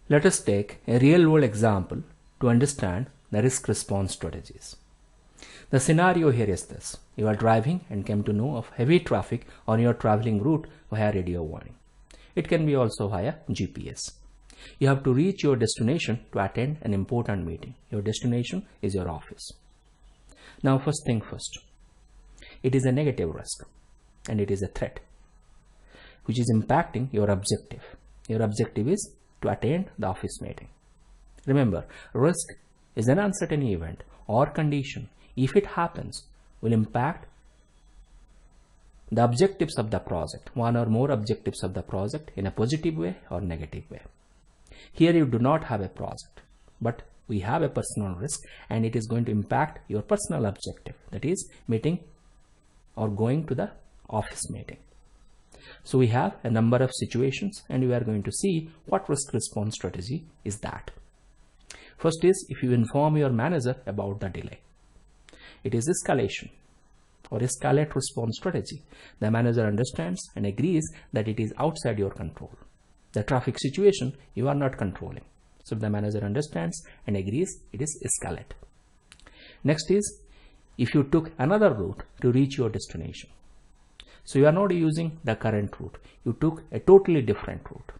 Let us take a real-world example to understand the risk response strategies. The scenario here is this. You are driving and came to know of heavy traffic on your traveling route via radio warning. It can be also via GPS. You have to reach your destination to attend an important meeting. Your destination is your office. Now first thing first. It is a negative risk and it is a threat which is impacting your objective. Your objective is to attend the office meeting. Remember, risk is an uncertain event or condition. If it happens, will impact the objectives of the project, one or more objectives of the project in a positive way or negative way. Here you do not have a project, but we have a personal risk and it is going to impact your personal objective, that is meeting or going to the office meeting. So we have a number of situations and we are going to see what risk response strategy is that. First is if you inform your manager about the delay. It is escalation or escalate response strategy. The manager understands and agrees that it is outside your control. The traffic situation you are not controlling. So the manager understands and agrees, it is escalate. Next is if you took another route to reach your destination. So you are not using the current route. You took a totally different route.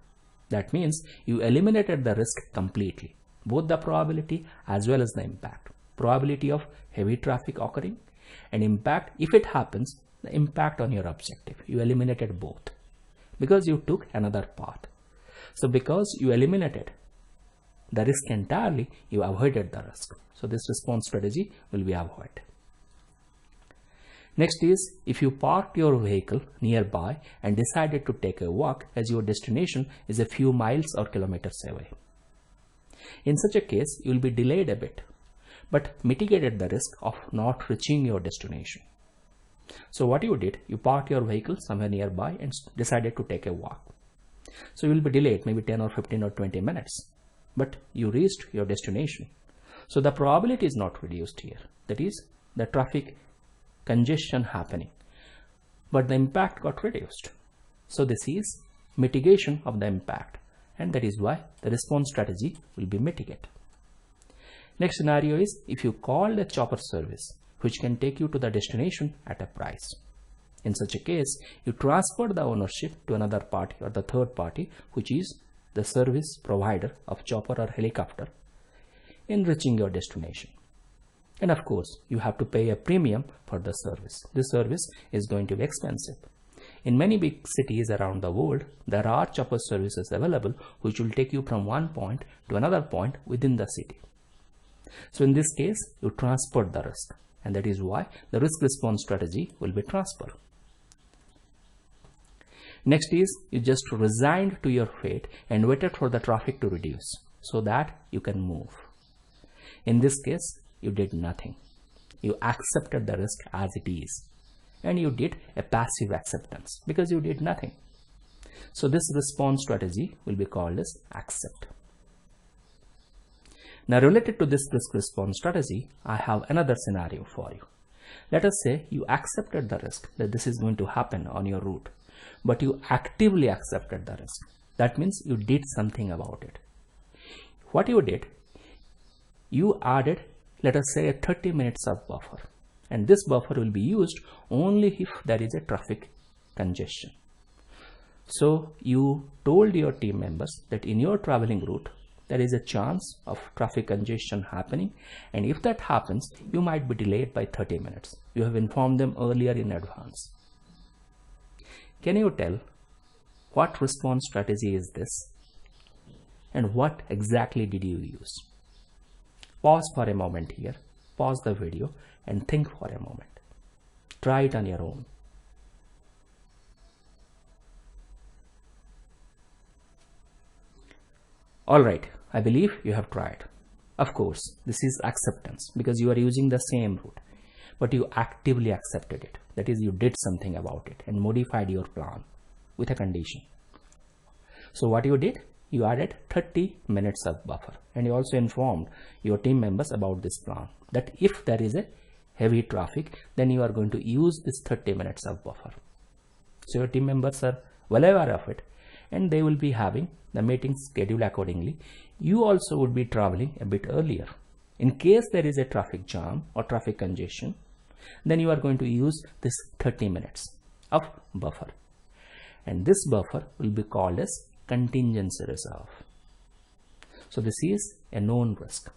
That means you eliminated the risk completely, both the probability as well as the impact. Probability of heavy traffic occurring and impact, if it happens, the impact on your objective. You eliminated both because you took another path. So because you eliminated the risk entirely, you avoided the risk. So this response strategy will be avoided. Next is if you parked your vehicle nearby and decided to take a walk as your destination is a few miles or kilometers away. In such a case, you will be delayed a bit, but mitigated the risk of not reaching your destination. So what you did, you parked your vehicle somewhere nearby and decided to take a walk. So you will be delayed maybe 10 or 15 or 20 minutes, but you reached your destination. So the probability is not reduced here. That is the traffic congestion happening, but the impact got reduced. So this is mitigation of the impact, and that is why the response strategy will be mitigate. Next scenario is if you call a chopper service which can take you to the destination at a price. In such a case, you transfer the ownership to another party or the third party, which is the service provider of chopper or helicopter, in reaching your destination. And of course, you have to pay a premium for the service. This service is going to be expensive. In many big cities around the world, there are chopper services available which will take you from one point to another point within the city. So in this case, you transferred the risk, and that is why the risk response strategy will be transfer. Next is you just resigned to your fate and waited for the traffic to reduce so that you can move. In this case, you did nothing. You accepted the risk as it is, and you did a passive acceptance because you did nothing. So this response strategy will be called as accept. Now related to this risk response strategy, I have another scenario for you. Let us say you accepted the risk that this is going to happen on your route, but you actively accepted the risk. That means you did something about it. What you did, you added, let us say, a 30 minutes of buffer, and this buffer will be used only if there is a traffic congestion. So you told your team members that in your traveling route there is a chance of traffic congestion happening, and if that happens, you might be delayed by 30 minutes. You have informed them earlier in advance. Can you tell what response strategy is this and what exactly did you use? Pause for a moment here, pause the video and think for a moment. Try it on your own. Alright, I believe you have tried. Of course, this is acceptance because you are using the same route, but you actively accepted it. That is, you did something about it and modified your plan with a condition. So what you did? You added 30 minutes of buffer, and you also informed your team members about this plan, that if there is a heavy traffic, then you are going to use this 30 minutes of buffer. So your team members are well aware of it, and they will be having the meeting schedule accordingly. You also would be traveling a bit earlier. In case there is a traffic jam or traffic congestion, then you are going to use this 30 minutes of buffer. And this buffer will be called as contingency reserve. So this is a known risk.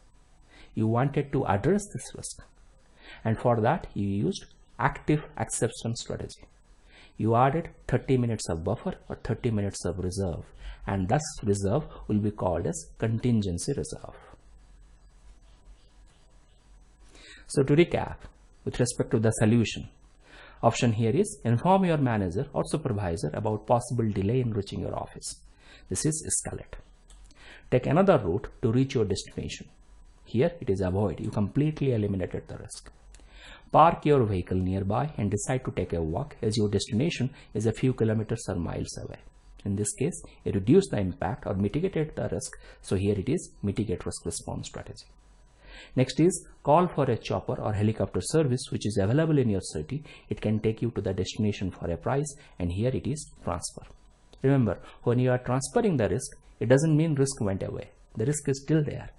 You wanted to address this risk, and for that you used active acceptance strategy. You added 30 minutes of buffer or 30 minutes of reserve, and thus reserve will be called as contingency reserve. So to recap, with respect to the solution, option here is inform your manager or supervisor about possible delay in reaching your office. This is escalate. Take another route to reach your destination. Here it is avoid. You completely eliminated the risk. Park your vehicle nearby and decide to take a walk as your destination is a few kilometers or miles away. In this case, you reduce the impact or mitigated the risk. So here it is mitigate risk response strategy. Next is call for a chopper or helicopter service which is available in your city. It can take you to the destination for a price, and here it is transfer. Remember, when you are transferring the risk, it doesn't mean risk went away. The risk is still there,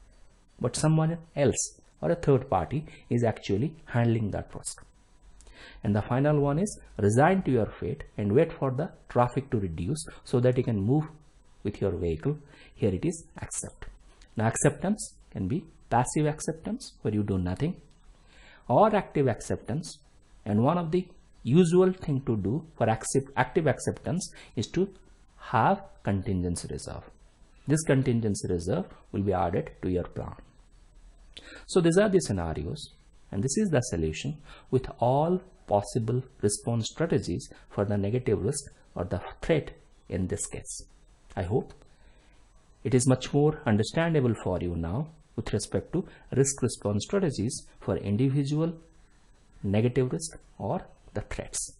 but someone else or a third party is actually handling that risk. And the final one is resign to your fate and wait for the traffic to reduce so that you can move with your vehicle. Here it is accept. Now acceptance can be passive acceptance where you do nothing, or active acceptance, and one of the usual thing to do for active acceptance is to have contingency reserve. This contingency reserve will be added to your plan. So these are the scenarios, and this is the solution with all possible response strategies for the negative risk or the threat in this case. I hope it is much more understandable for you now with respect to risk response strategies for individual negative risk or the threats.